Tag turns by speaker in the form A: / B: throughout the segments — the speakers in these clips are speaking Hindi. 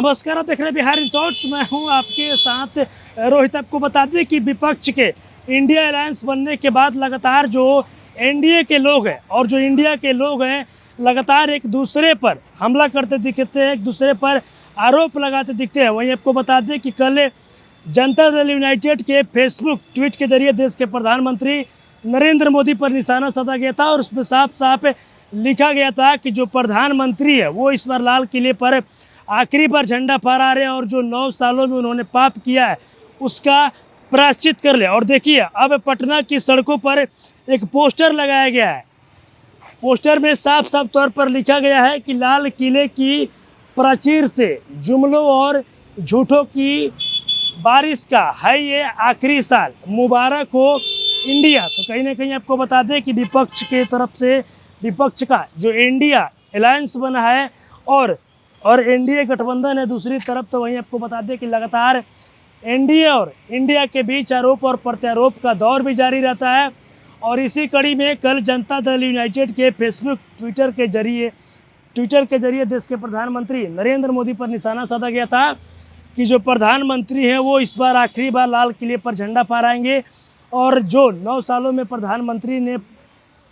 A: नमस्कार, आप देख रहे हैं बिहार रिजॉर्ट्स। मैं हूं आपके साथ रोहित। आपको बता दें कि विपक्ष के इंडिया अलायंस बनने के बाद लगातार जो एनडीए के लोग हैं और जो इंडिया के लोग हैं लगातार एक दूसरे पर हमला करते दिखते हैं, एक दूसरे पर आरोप लगाते दिखते हैं। वहीं आपको बता दें कि कल जनता दल यूनाइटेड के फेसबुक ट्वीट के जरिए देश के प्रधानमंत्री नरेंद्र मोदी पर निशाना साधा गया था और उसमें साफ साफ लिखा गया था कि जो प्रधानमंत्री है वो इस बार लाल किले पर आखिरी बार झंडा फहरा रहे हैं और जो 9 सालों में उन्होंने पाप किया है उसका प्रायश्चित कर ले। और देखिए, अब पटना की सड़कों पर एक पोस्टर लगाया गया है। पोस्टर में साफ साफ तौर पर लिखा गया है कि लाल किले की प्राचीर से जुमलों और झूठों की बारिश का है ये आखिरी साल, मुबारक हो इंडिया। तो कहीं ना कहीं आपको बता दें कि विपक्ष के तरफ से विपक्ष का जो इंडिया अलायंस बना है और एनडीए गठबंधन है दूसरी तरफ, तो वहीं आपको बता दें कि लगातार एनडीए और इंडिया के बीच आरोप और प्रत्यारोप का दौर भी जारी रहता है। और इसी कड़ी में कल जनता दल यूनाइटेड के फेसबुक ट्विटर के जरिए देश के प्रधानमंत्री नरेंद्र मोदी पर निशाना साधा गया था कि जो प्रधानमंत्री हैं वो इस बार आखिरी बार लाल किले पर झंडा फहराएंगे और जो 9 सालों में प्रधानमंत्री ने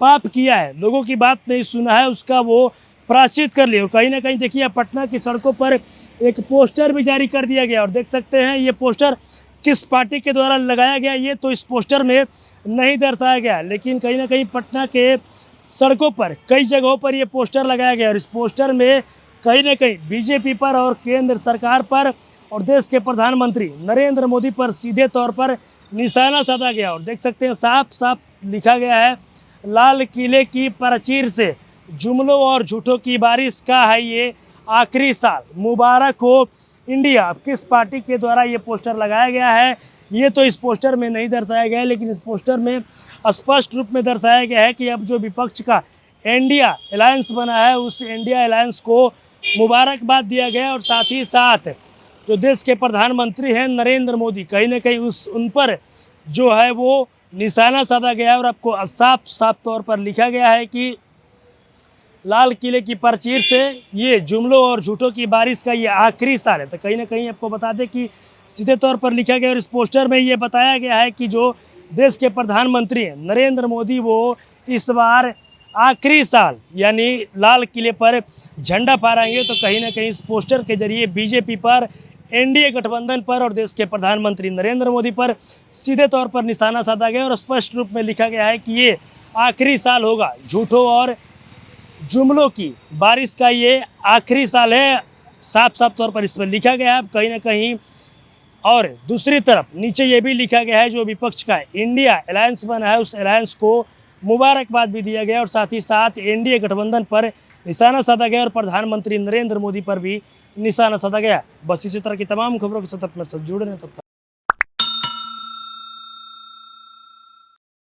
A: पाप किया है, लोगों की बात नहीं सुना है, उसका वो प्रायश्चित कर लिया। और कहीं ना कहीं देखिए, पटना की सड़कों पर एक पोस्टर भी जारी कर दिया गया और देख सकते हैं ये पोस्टर किस पार्टी के द्वारा लगाया गया ये तो इस पोस्टर में नहीं दर्शाया गया, लेकिन कहीं ना कहीं पटना के सड़कों पर कई जगहों पर ये पोस्टर लगाया गया और इस पोस्टर में कहीं ना कहीं बीजेपी पर और केंद्र सरकार पर और देश के प्रधानमंत्री नरेंद्र मोदी पर सीधे तौर पर निशाना साधा गया। और देख सकते हैं साफ साफ लिखा गया है, लाल किले की प्राचीर से जुमलों और झूठों की बारिश का है ये आखिरी साल, मुबारक हो इंडिया। किस पार्टी के द्वारा ये पोस्टर लगाया गया है ये तो इस पोस्टर में नहीं दर्शाया गया है, लेकिन इस पोस्टर में स्पष्ट रूप में दर्शाया गया है कि अब जो विपक्ष का इंडिया अलायंस बना है उस इंडिया अलायंस को मुबारकबाद दिया गया और साथ ही साथ जो देश के प्रधानमंत्री हैं नरेंद्र मोदी, कहीं ना कहीं उन पर जो है वो निशाना साधा गया है। और आपको साफ साफ तौर पर लिखा गया है कि लाल किले की प्राचीर से ये जुमलों और झूठों की बारिश का ये आखिरी साल है। तो कहीं ना कहीं आपको बता दें कि सीधे तौर पर लिखा गया और इस पोस्टर में ये बताया गया है कि जो देश के प्रधानमंत्री हैं नरेंद्र मोदी वो इस बार आखिरी साल यानी लाल किले पर झंडा फहराएंगे। तो कहीं ना कहीं इस पोस्टर के जरिए बीजेपी पर, एनडीए गठबंधन पर और देश के प्रधानमंत्री नरेंद्र मोदी पर सीधे तौर पर निशाना साधा गया और स्पष्ट रूप में लिखा गया है कि ये आखिरी साल होगा, झूठों और जुमलों की बारिश का ये आखिरी साल है, साफ साफ तौर पर इस पर लिखा गया है कहीं ना कहीं। और दूसरी तरफ नीचे ये भी लिखा गया है जो विपक्ष का इंडिया अलायंस बना है उस अलायंस को मुबारकबाद भी दिया गया और साथ ही साथ एनडीए गठबंधन पर निशाना साधा गया और प्रधानमंत्री नरेंद्र मोदी पर भी निशाना साधा गया। बस इसी तरह की तमाम खबरों के साथ अपने साथ जुड़े रहें।